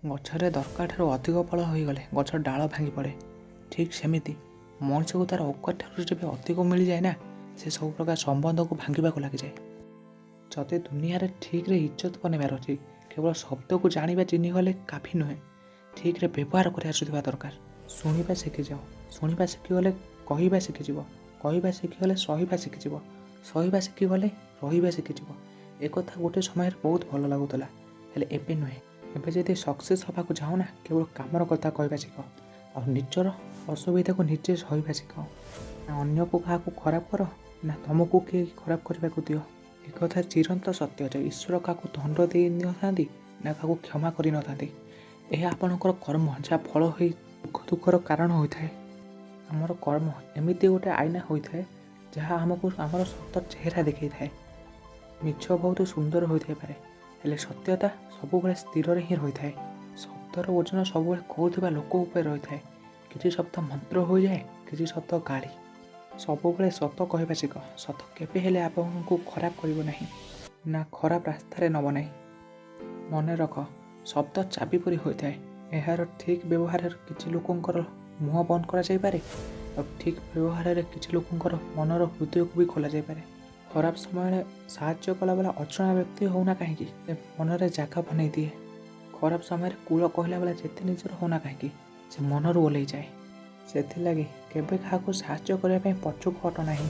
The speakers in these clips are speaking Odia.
ଗଛରେ ଦରକାର ଠାରୁ ଅଧିକ ଫଳ ହୋଇଗଲେ ଗଛ ଡାଳ ଭାଙ୍ଗି ପଡ଼େ। ଠିକ୍ ସେମିତି ମଣିଷକୁ ତା'ର ଔକାତ ଠାରୁ ଯେବେ ଅଧିକ ମିଳିଯାଏ ନା, ସେ ସବୁ ପ୍ରକାର ସମ୍ବନ୍ଧକୁ ଭାଙ୍ଗିବାକୁ ଲାଗିଯାଏ। ଯଦି ଦୁନିଆରେ ଠିକ୍ରେ ଇଜ୍ଜତ ବନେଇବାର ଅଛି, କେବଳ ଶବ୍ଦକୁ ଜାଣିବା ଚିହ୍ନିଗଲେ କାଫି ନୁହେଁ, ଠିକ୍ରେ ବ୍ୟବହାର କରି ଆସୁଥିବା ଦରକାର। ଶୁଣିବା ଶିଖିଯାଅ, ଶୁଣିବା ଶିଖିଗଲେ କହିବା ଶିଖିଯିବ, କହିବା ଶିଖିଗଲେ ସହିବା ଶିଖିଯିବ, ସହିବା ଶିଖିଗଲେ ରହିବା ଶିଖିଯିବ। ଏକଥା ଗୋଟେ ସମୟରେ ବହୁତ ଭଲ ଲାଗୁଥିଲା, ହେଲେ ଏବେ ନୁହେଁ। ଏବେ ଯଦି ସକ୍ସେସ୍ ହେବାକୁ ଚାହୁଁ ନା, କେବଳ କାମର କଥା କହିବା ଶିଖ, ଆଉ ନିଜର ଅସୁବିଧାକୁ ନିଜେ ସହିବା ଶିଖ। ନା ଅନ୍ୟକୁ କାହାକୁ ଖରାପ କର, ନା ତୁମକୁ କିଏ ଖରାପ କରିବାକୁ ଦିଅ। ଏକଥା ଚିରନ୍ତନ ସତ୍ୟ ଯେ ଈଶ୍ୱର କାହାକୁ ଦଣ୍ଡ ଦେଇନଥାନ୍ତି ନା କାହାକୁ କ୍ଷମା କରିନଥାନ୍ତି। ଏହା ଆପଣଙ୍କର କର୍ମ, ଯାହା ଫଳ ହୋଇ ଦୁଃଖ ଦୁଃଖର କାରଣ ହୋଇଥାଏ। ଆମର କର୍ମ ଏମିତି ଗୋଟେ ଆଇନା ହୋଇଥାଏ, ଯାହା ଆମକୁ ଆମର ସତ ଚେହେରା ଦେଖାଇଥାଏ। ମିଛ ବହୁତ ସୁନ୍ଦର ହୋଇଥାଇପାରେ, ହେଲେ ସତ୍ୟତା ସବୁବେଳେ ସ୍ଥିରରେ ହିଁ ରହିଥାଏ। ଶବ୍ଦର ଓଜନ ସବୁବେଳେ କହୁଥିବା ଲୋକ ଉପରେ ରହିଥାଏ। କିଛି ଶବ୍ଦ ମନ୍ତ୍ର ହୋଇଯାଏ, କିଛି ଶବ୍ଦ ଗାଳି। ସବୁବେଳେ ସତ କହିବା ଶିଖ। ସତ କେବେ ହେଲେ ଆପଣଙ୍କୁ ଖରାପ କରିବ ନାହିଁ, ନା ଖରାପ ରାସ୍ତାରେ ନେବ ନାହିଁ। ମନେ ରଖ, ଶବ୍ଦ ଚାବି ପରି ହୋଇଥାଏ। ଏହାର ଠିକ୍ ବ୍ୟବହାରରେ କିଛି ଲୋକଙ୍କର ମୁହଁ ବନ୍ଦ କରାଯାଇପାରେ, ଆଉ ଠିକ୍ ବ୍ୟବହାରରେ କିଛି ଲୋକଙ୍କର ମନର ହୃଦୟକୁ ବି ଖୋଲାଯାଇପାରେ। ଖରାପ ସମୟରେ ସାହାଯ୍ୟ କଲାବେଳେ ଅଜଣା ବ୍ୟକ୍ତି ହେଉନା କାହିଁକି, ସେ ମନରେ ଜାଗା ବନେଇ ଦିଏ। ଖରାପ ସମୟରେ କୂଳ କହିଲା ବେଳେ ଯେତେ ନିଜର ହେଉନା କାହିଁକି, ସେ ମନରୁ ଓହ୍ଲେଇଯାଏ। ସେଥିଲାଗି କେବେ କାହାକୁ ସାହାଯ୍ୟ କରିବା ପାଇଁ ପଛକୁ ହଟ ନାହିଁ।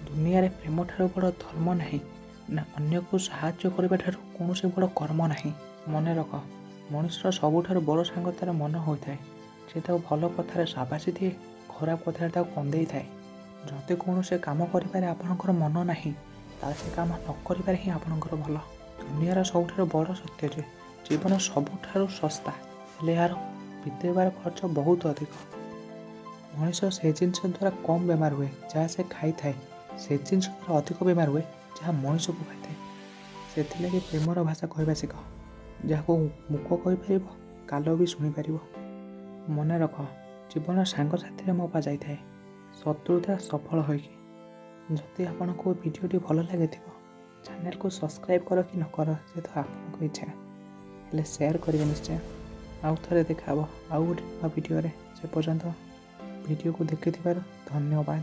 ଦୁନିଆରେ ପ୍ରେମ ଠାରୁ ବଡ଼ ଧର୍ମ ନାହିଁ, ନା ଅନ୍ୟକୁ ସାହାଯ୍ୟ କରିବା ଠାରୁ କୌଣସି ବଡ଼ କର୍ମ ନାହିଁ। ମନେ ରଖ, ମଣିଷର ସବୁଠାରୁ ବଡ଼ ସାଙ୍ଗ ତା'ର ମନ ହୋଇଥାଏ। ସେ ତାକୁ ଭଲ କଥାରେ ସାବାସି ଦିଏ, ଖରାପ କଥାରେ ତାକୁ କନ୍ଦେଇଥାଏ। ଯଦି କୌଣସି କାମ କରିବାରେ ଆପଣଙ୍କର ମନ ନାହିଁ, ତାହେଲେ ସେ କାମ ନ କରିବାରେ ହିଁ ଆପଣଙ୍କର ଭଲ। ଦୁନିଆର ସବୁଠାରୁ ବଡ଼ ସତ୍ୟ ଯେ ଜୀବନ ସବୁଠାରୁ ଶସ୍ତା, ହେଲେ ଏହାର ବିତେଇବାର ଖର୍ଚ୍ଚ ବହୁତ ଅଧିକ। ମଣିଷ ସେ ଜିନିଷ ଦ୍ୱାରା କମ୍ ବେମାର ହୁଏ ଯାହା ସେ ଖାଇଥାଏ, ସେ ଜିନିଷ ଦ୍ୱାରା ଅଧିକ ବେମାର ହୁଏ ଯାହା ମଣିଷକୁ ଖାଇଥାଏ। ସେଥିଲାଗି ପ୍ରେମର ଭାଷା କହିବା ଶିଖ। ଯାହାକୁ ମୁକ କହିପାରିବ, କାଲ ବି ଶୁଣିପାରିବ। ମନେ ରଖ, ଜୀବନ ସାଙ୍ଗସାଥିରେ ମପା ଯାଇଥାଏ, ଶତ୍ରୁତା ସଫଳ ହୋଇକି। ଯଦି ଆପଣଙ୍କୁ ଭିଡ଼ିଓଟି ଭଲ ଲାଗିଥିବ, ଚ୍ୟାନେଲକୁ ସବସ୍କ୍ରାଇବ୍ କର କି ନ କର, ସେ ତ ଆପଣଙ୍କ ଇଚ୍ଛା, ହେଲେ ସେୟାର କରିବେ ନିଶ୍ଚୟ। ଆଉ ଥରେ ଦେଖା ହେବ ଆଉ ଗୋଟେ ନୂଆ ଭିଡ଼ିଓରେ। ସେ ପର୍ଯ୍ୟନ୍ତ ଭିଡ଼ିଓକୁ ଦେଖିଥିବାରୁ ଧନ୍ୟବାଦ।